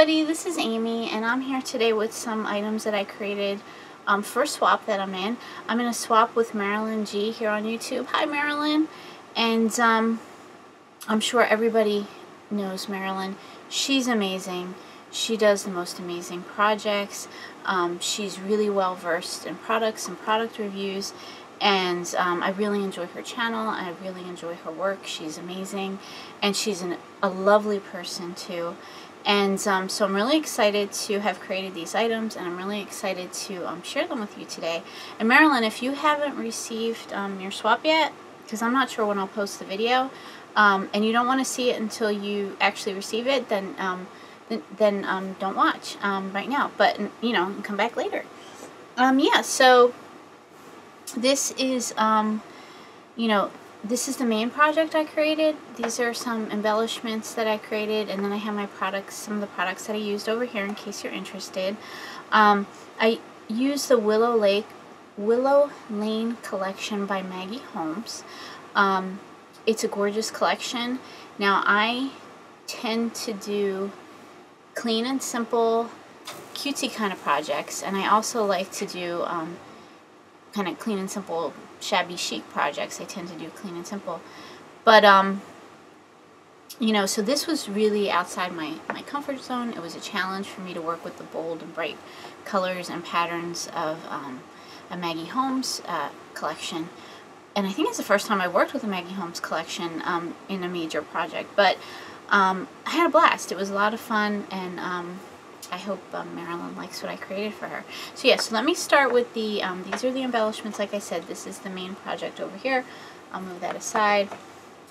everybody, this is Amy and I'm here today with some items that I created for a swap that I'm in. I'm in a swap with Marilyn G here on YouTube. Hi Marilyn. And I'm sure everybody knows Marilyn. She's amazing. She does the most amazing projects. She's really well versed in products and product reviews, and I really enjoy her channel. I really enjoy her work. She's amazing, and she's a lovely person too. And so I'm really excited to have created these items, and I'm really excited to share them with you today. And Marilyn, if you haven't received your swap yet, because I'm not sure when I'll post the video, and you don't want to see it until you actually receive it, then don't watch right now. But you know, come back later. Yeah. So this is you know, this is the main project I created. These are some embellishments that I created, and then I have my products, some of the products that I used over here in case you're interested. I used the Willow Lane collection by Maggie Holmes. It's a gorgeous collection. Now I tend to do clean and simple, cutesy kind of projects, and I also like to do kind of clean and simple, shabby chic projects. I tend to do clean and simple, but you know, so this was really outside my comfort zone. It was a challenge for me to work with the bold and bright colors and patterns of a Maggie Holmes collection, and I think it's the first time I worked with a Maggie Holmes collection in a major project, but I had a blast. It was a lot of fun, and I hope Marilyn likes what I created for her. So yeah, so let me start with the, these are the embellishments. Like I said, this is the main project over here. I'll move that aside,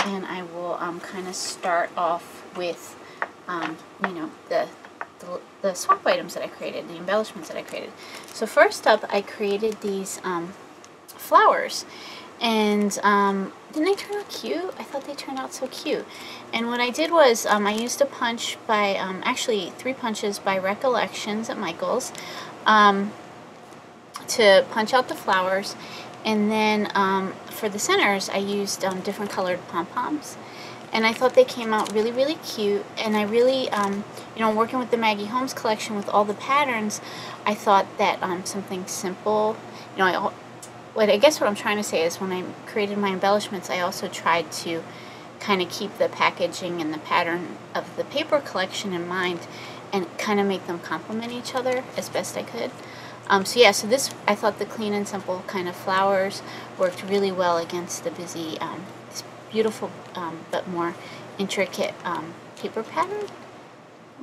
and I will kind of start off with, you know, the swap items that I created, the embellishments that I created. So first up, I created these flowers. And didn't they turn out cute? I thought they turned out so cute. And what I did was I used a punch by, actually 3 punches by Recollections at Michael's to punch out the flowers. And then for the centers, I used different colored pom-poms. And I thought they came out really, really cute. And I really, you know, working with the Maggie Holmes collection with all the patterns, I thought that something simple, you know, I guess what I'm trying to say is when I created my embellishments, I also tried to kind of keep the packaging and the pattern of the paper collection in mind and kind of make them complement each other as best I could. So yeah, so this, I thought the clean and simple kind of flowers worked really well against the busy, this beautiful but more intricate paper pattern.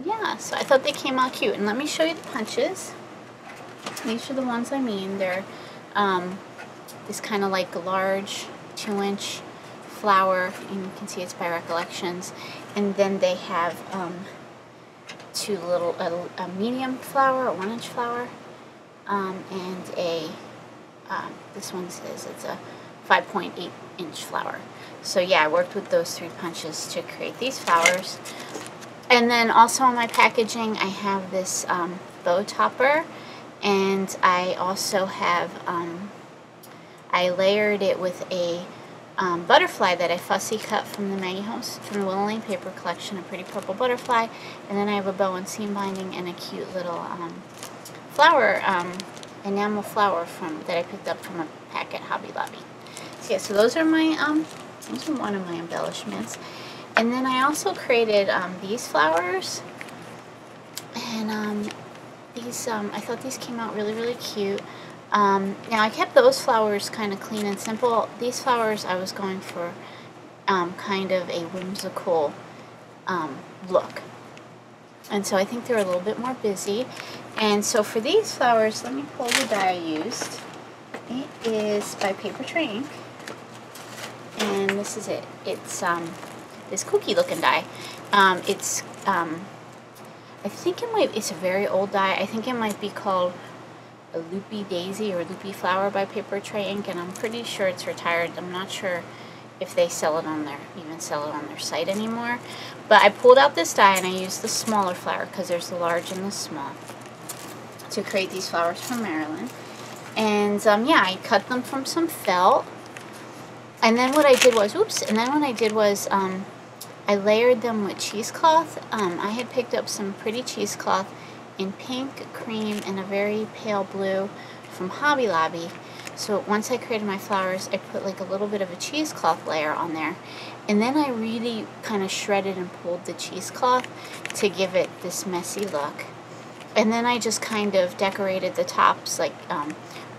Yeah, so I thought they came out cute. And let me show you the punches. These are the ones I mean. They're this kind of like large 2-inch flower, and you can see it's by Recollections. And then they have 2 little, a medium flower, a 1-inch flower, and a, this one says it's a 5.8-inch flower. So yeah, I worked with those 3 punches to create these flowers. And then also on my packaging, I have this bow topper, and I also have, I layered it with a butterfly that I fussy cut from the Maggie Holmes, from the Willow Lane paper collection, a pretty purple butterfly. And then I have a bow and seam binding and a cute little flower, enamel flower that I picked up from a pack at Hobby Lobby. So yeah, so those are my, those are one of my embellishments. And then I also created these flowers, and these, I thought these came out really, really cute. Now I kept those flowers kind of clean and simple. These flowers I was going for kind of a whimsical look. And so I think they're a little bit more busy. And so for these flowers, let me pull the die I used. It is by Paper Tray Ink. And this is it. It's this cookie looking die. It's I think it's a very old die. I think it might be called a Loopy Daisy or Loopy Flower by Paper Tray Ink, and I'm pretty sure it's retired. I'm not sure if they sell it on even sell it on their site anymore. But I pulled out this die and I used the smaller flower because there's the large and the small to create these flowers for Marilyn. And yeah, I cut them from some felt. And then what I did was, I layered them with cheesecloth. I had picked up some pretty cheesecloth in pink, cream, and a very pale blue from Hobby Lobby. So once I created my flowers, I put like a little bit of a cheesecloth layer on there. And then I really kind of shredded and pulled the cheesecloth to give it this messy look. And then I just kind of decorated the tops like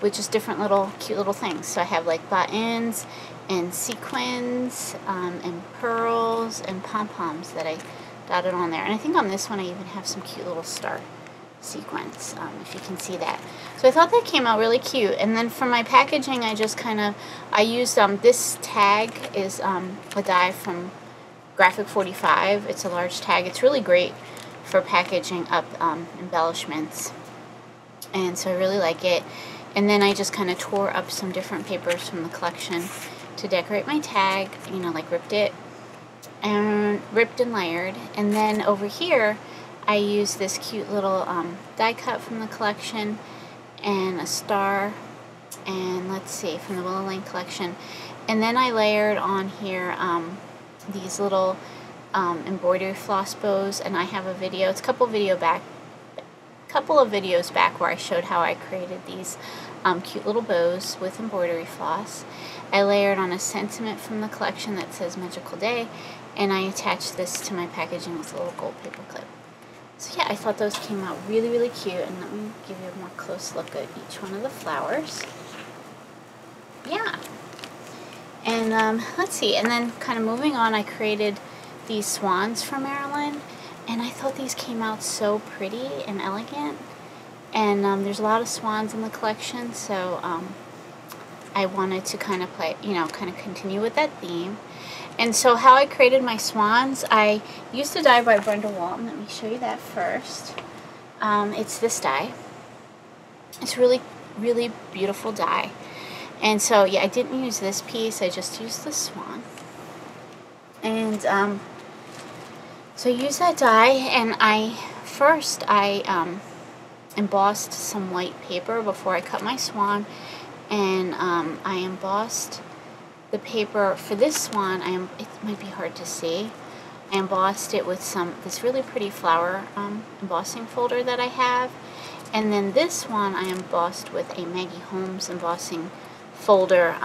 with just different little cute little things. So I have like buttons and sequins and pearls and pom-poms that I dotted on there. And I think on this one I even have some cute little star sequins, if you can see that. So I thought that came out really cute. And then for my packaging, I just kind of, I used, this tag is a die from Graphic 45. It's a large tag. It's really great for packaging up embellishments. And so I really like it. And then I just kind of tore up some different papers from the collection to decorate my tag, you know, like ripped and layered. And then over here, I used this cute little die cut from the collection and a star, and let's see, from the Willow Lane collection. And then I layered on here these little embroidery floss bows, and I have a video, it's a couple of videos back where I showed how I created these cute little bows with embroidery floss. I layered on a sentiment from the collection that says Magical Day, and I attached this to my packaging with a little gold paper clip. So yeah, I thought those came out really, really cute. And let me give you a more close look at each one of the flowers. Yeah. And let's see. And then kind of moving on, I created these swans for Marilyn. And I thought these came out so pretty and elegant. And there's a lot of swans in the collection. So I wanted to kind of continue with that theme. And so how I created my swans, I used a die by Brenda Walton. Let me show you that first. It's this die. It's really, really beautiful die. And so, yeah, I didn't use this piece. I just used the swan. And so I used that die, and I embossed some white paper before I cut my swan. And I embossed the paper for this swan. It might be hard to see. I embossed it with this really pretty flower embossing folder that I have, and then this one I embossed with a Maggie Holmes embossing folder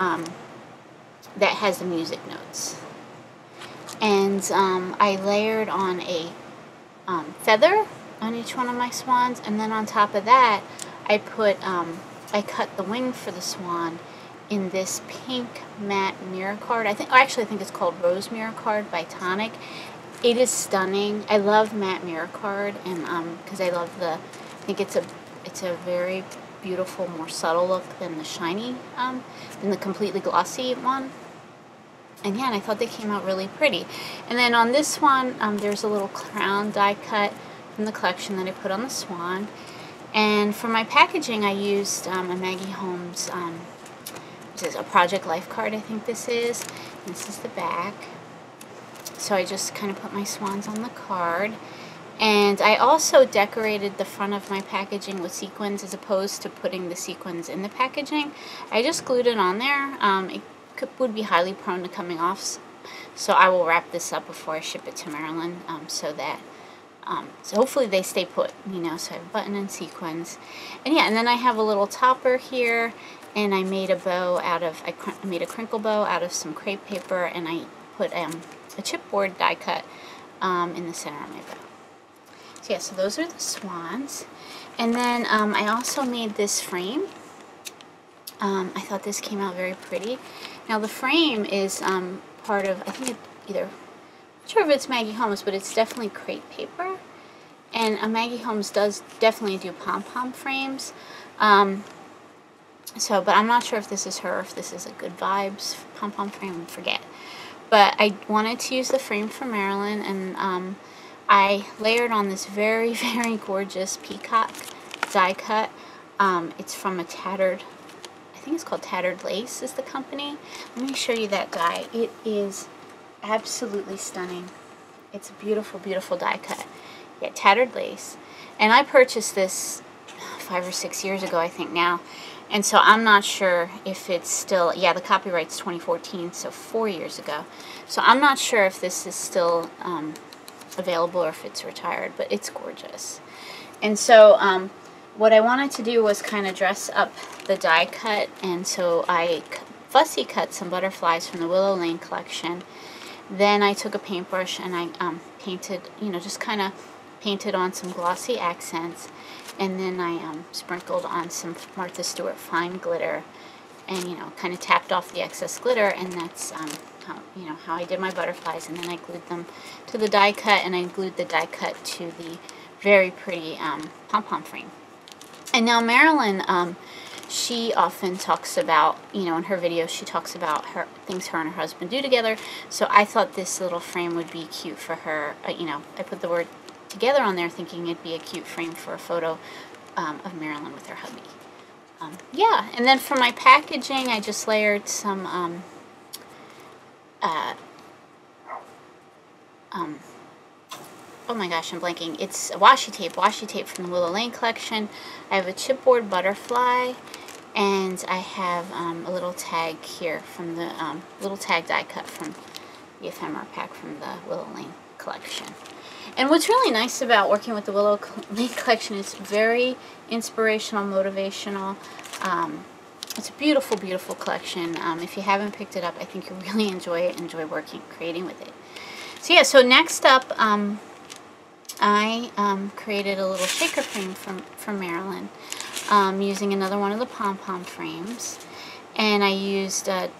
that has the music notes. And I layered on a feather on each one of my swans, and then on top of that I cut the wing for the swan in this pink matte mirror card. I think it's called Rose Mirror Card by Tonic. It is stunning. I love matte mirror card, and because I think it's a very beautiful, more subtle look than the shiny, than the completely glossy one. And yeah, and I thought they came out really pretty. And then on this one, there's a little crown die cut from the collection that I put on the swan. And for my packaging, I used a Maggie Holmes, which is a Project Life card, I think this is. And this is the back. So I just kind of put my swans on the card. And I also decorated the front of my packaging with sequins as opposed to putting the sequins in the packaging. I just glued it on there. It would be highly prone to coming off. So I will wrap this up before I ship it to Marilyn, so hopefully they stay put, you know. So I have a button and sequins. And yeah, and then I have a little topper here, and I made a bow I made a crinkle bow out of some crepe paper, and I put a chipboard die cut in the center of my bow. So yeah, so those are the swans. And then I also made this frame. I thought this came out very pretty. Now the frame is part of, I think I'm not sure if it's Maggie Holmes, but it's definitely crepe paper. And Maggie Holmes does definitely do pom-pom frames. But I'm not sure if this is her, if this is a Good Vibes pom-pom frame, I forget. But I wanted to use the frame for Marilyn, and I layered on this very, very gorgeous peacock die cut. It's from I think it's called Tattered Lace is the company. Let me show you that die. It is absolutely stunning. It's a beautiful, beautiful die cut. Yeah, Tattered Lace. And I purchased this 5 or 6 years ago, I think now. And so I'm not sure if it's still, yeah, the copyright's 2014, so 4 years ago. So I'm not sure if this is still available or if it's retired, but it's gorgeous. And so what I wanted to do was kind of dress up the die cut, and so I fussy cut some butterflies from the Willow Lane collection. Then I took a paintbrush and I painted, you know, just kind of painted on some glossy accents, and then I sprinkled on some Martha Stewart fine glitter, and, you know, kind of tapped off the excess glitter, and that's how I did my butterflies. And then I glued them to the die cut, and I glued the die cut to the very pretty pom-pom frame. And now Marilyn, she often talks about, you know, in her videos, she talks about things her and her husband do together. So I thought this little frame would be cute for her. You know, I put the word together on there thinking it'd be a cute frame for a photo of Marilyn with her hubby. Yeah, and then for my packaging, I just layered some oh my gosh, I'm blanking. It's washi tape from the Willow Lane collection. I have a chipboard butterfly, and I have a little tag here from the little tag die cut from the ephemera pack from the Willow Lane collection. And what's really nice about working with the Willow Lane collection is very inspirational, motivational. It's a beautiful, beautiful collection. If you haven't picked it up, I think you'll really enjoy it, enjoy creating with it. So yeah, so next up, I created a little shaker frame from Marilyn, using another one of the pom-pom frames, and I used a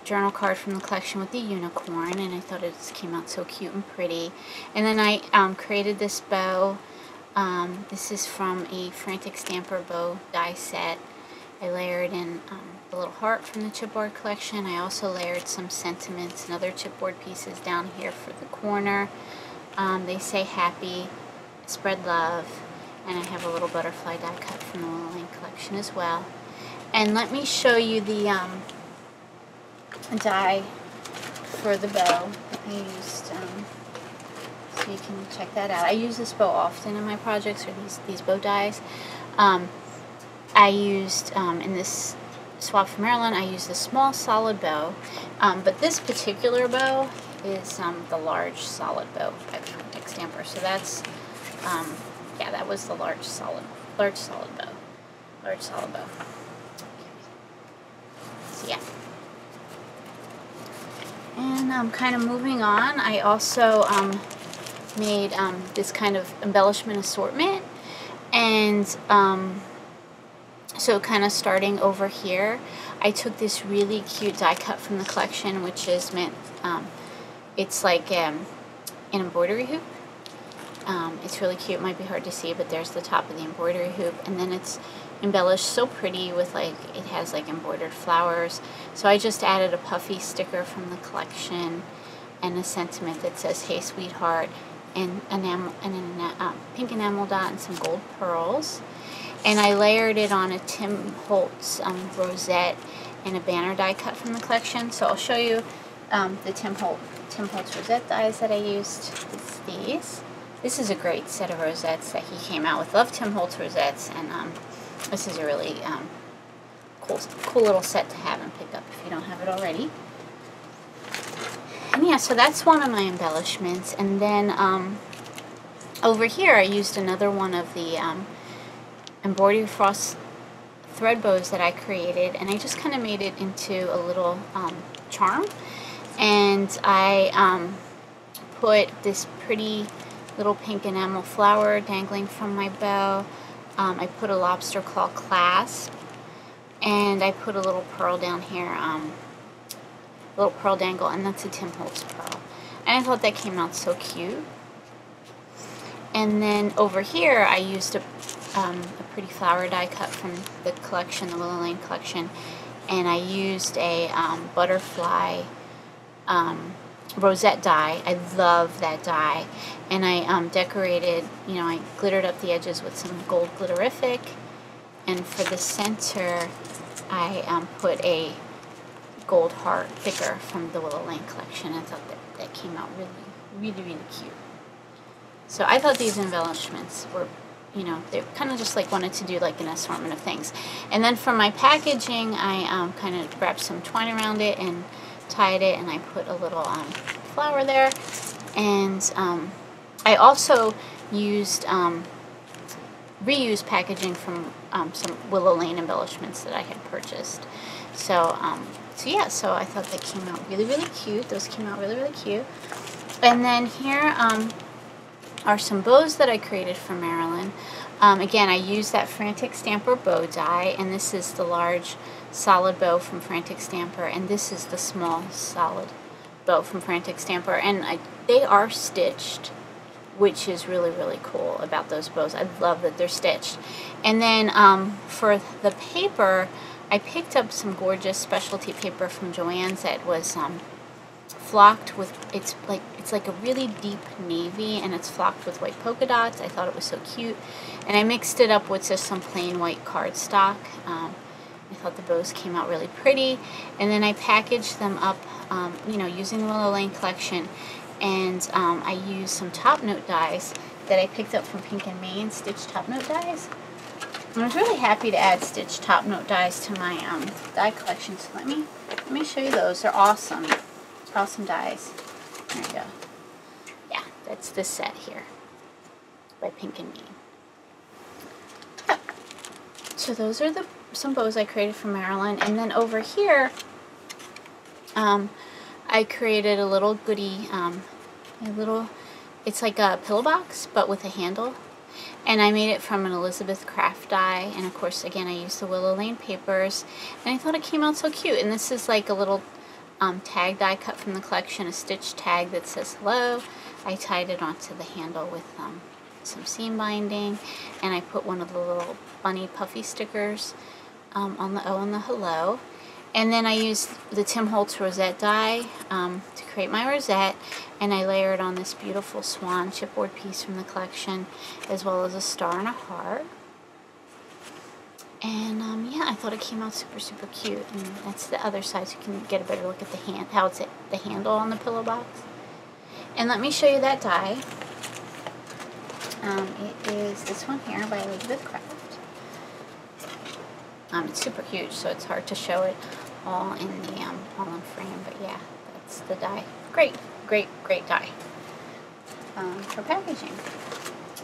journal card from the collection with the unicorn, and I thought it just came out so cute and pretty. And then I created this bow. This is from a Frantic Stamper bow die set. I layered in a little heart from the chipboard collection. I also layered some sentiments and other chipboard pieces down here for the corner. They say happy, spread love, and I have a little butterfly die cut from the Willow Lane collection as well. And let me show you the die for the bow. I used, so you can check that out. I use this bow often in my projects, or these bow dies. I used, in this swap for Marilyn, I used a small solid bow, but this particular bow is the large solid bow by the Frantic Stamper. So that's, yeah, that was the large solid bow. So yeah. And kind of moving on, I also made this kind of embellishment assortment, and so kind of starting over here, I took this really cute die cut from the collection, which is meant, it's like an embroidery hoop. It's really cute. It might be hard to see, but there's the top of the embroidery hoop, and then it's embellished so pretty with, like, it has like embroidered flowers. So I just added a puffy sticker from the collection and a sentiment that says "Hey sweetheart," and pink enamel dot and some gold pearls. And I layered it on a Tim Holtz rosette and a banner die cut from the collection. So I'll show you the Tim Holtz rosette dies that I used. It's these. This is a great set of rosettes that he came out with. Love Tim Holtz rosettes, and this is a really cool little set to have and pick up if you don't have it already. And yeah, so that's one of my embellishments. And then over here I used another one of the embroidery frost thread bows that I created, and I just kind of made it into a little charm. And I put this pretty little pink enamel flower dangling from my bow. I put a lobster claw clasp, and I put a little pearl down here, a little pearl dangle, and that's a Tim Holtz pearl. And I thought that came out so cute. And then over here I used a pretty flower die cut from the collection, the Willow Lane collection, and I used a butterfly rosette die. I love that die. And I decorated, you know, I glittered up the edges with some gold glitterific, and for the center I put a gold heart thicker from the Willow Lane collection. I thought that came out really, really, really cute. So I thought these embellishments were you know, they kind of just like wanted to do like an assortment of things. And then for my packaging, I kind of wrapped some twine around it and tied it, and I put a little flower there. And I also used reused packaging from some Willow Lane embellishments that I had purchased. So yeah, so I thought they came out really, really cute. Those came out really, really cute. And then here are some bows that I created for Marilyn. Again, I used that Frantic Stamper bow die, and this is the large solid bow from Frantic Stamper, and this is the small solid bow from Frantic Stamper, and they are stitched, which is really, really cool about those bows. I love that they're stitched. And then for the paper, I picked up some gorgeous specialty paper from Joann's that was flocked with, it's like a really deep navy, and it's flocked with white polka dots. I thought it was so cute, and I mixed it up with just some plain white cardstock. I thought the bows came out really pretty, and then I packaged them up, you know, using the Willow Lane collection, and I used some top note dies that I picked up from Pink and Maine, stitched top note dies. And I was really happy to add stitched top note dies to my die collection. So let me show you those. They're awesome. Awesome dies. There you go. Yeah, that's this set here by Pink and Maine. Yep. So those are some bows I created for Marilyn. And then over here, I created a little goodie, it's like a pillow box, but with a handle. And I made it from an Elizabeth craft die, and of course, again, I used the Willow Lane papers, and I thought it came out so cute. And this is like a little tag die cut from the collection, a stitch tag that says hello. I tied it onto the handle with some seam binding, and I put one of the little bunny puffy stickers on the O and the hello. And then I used the Tim Holtz rosette die to create my rosette, and I layered on this beautiful swan chipboard piece from the collection, as well as a star and a heart. And yeah, I thought it came out super, super cute. And that's the other side, so you can get a better look at the how it's the handle on the pillow box. And let me show you that die. It is this one here by Elizabeth Craft. It's super huge, so it's hard to show it all in the all in frame. But yeah, that's the die. Great, great, great die for packaging.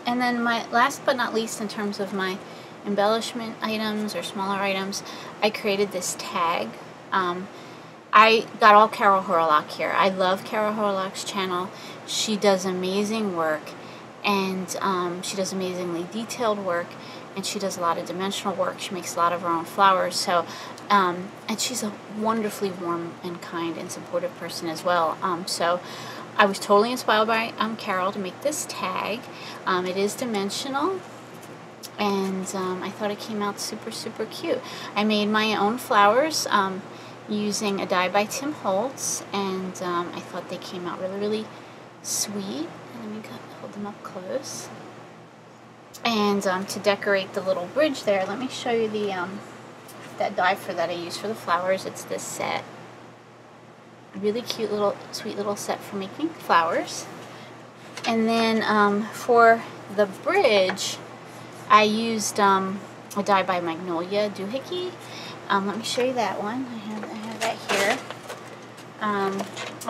And then my last but not least, in terms of my embellishment items or smaller items, I created this tag. I got all Carol Horlock here. I love Carol Horlock's channel. She does amazing work, and she does amazingly detailed work, and she does a lot of dimensional work. She makes a lot of her own flowers. So, and she's a wonderfully warm and kind and supportive person as well. So I was totally inspired by Carol to make this tag. It is dimensional, and I thought it came out super, super cute. I made my own flowers using a die by Tim Holtz, and I thought they came out really, really sweet. And let me hold them up close. And to decorate the little bridge there, let me show you the that die that I used for the flowers. It's this set. A really cute little, sweet little set for making flowers. And then for the bridge, I used a die by Magnolia Doohickey. Let me show you that one. I have that here.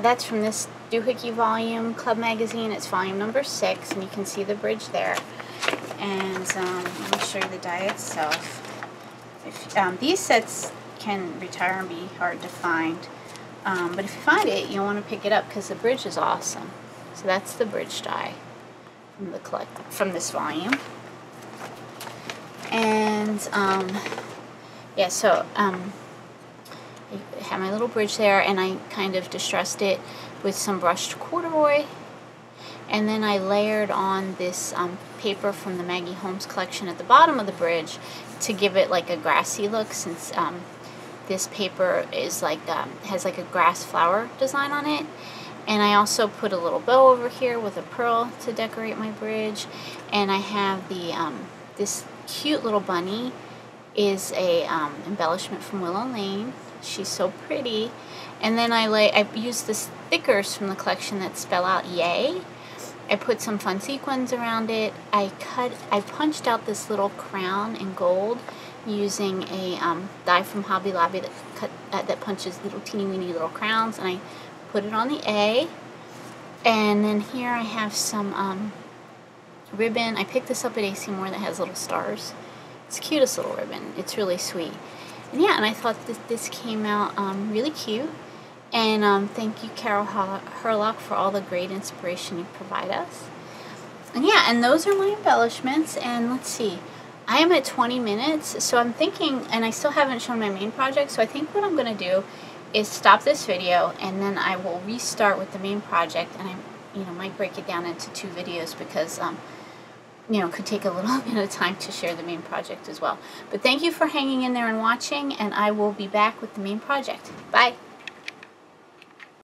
That's from this Doohickey volume, Club Magazine. It's volume number 6, and you can see the bridge there. And let me show you the die itself. These sets can retire and be hard to find, but if you find it, you'll want to pick it up because the bridge is awesome. So that's the bridge die from this volume. And yeah, so I have my little bridge there, and I kind of distressed it with some brushed corduroy. And then I layered on this paper from the Maggie Holmes collection at the bottom of the bridge to give it like a grassy look, since this paper is like has like a grass flower design on it. And I also put a little bow over here with a pearl to decorate my bridge. And I have the this cute little bunny is a embellishment from Willow Lane. She's so pretty. And then I used the stickers from the collection that spell out yay. I put some fun sequins around it. I punched out this little crown in gold using a die from Hobby Lobby that punches little teeny weeny little crowns, and I put it on the A. And then here I have some ribbon. I picked this up at AC Moore that has little stars. It's the cutest little ribbon. It's really sweet. And yeah, and I thought that this came out really cute. And thank you, Carol Herlock, for all the great inspiration you provide us. And yeah, and those are my embellishments. And let's see, I am at 20 minutes, so I'm thinking, and I still haven't shown my main project, so I think what I'm going to do is stop this video, and then I will restart with the main project, and I might break it down into 2 videos because it could take a little bit of time to share the main project as well. But thank you for hanging in there and watching, and I will be back with the main project. Bye!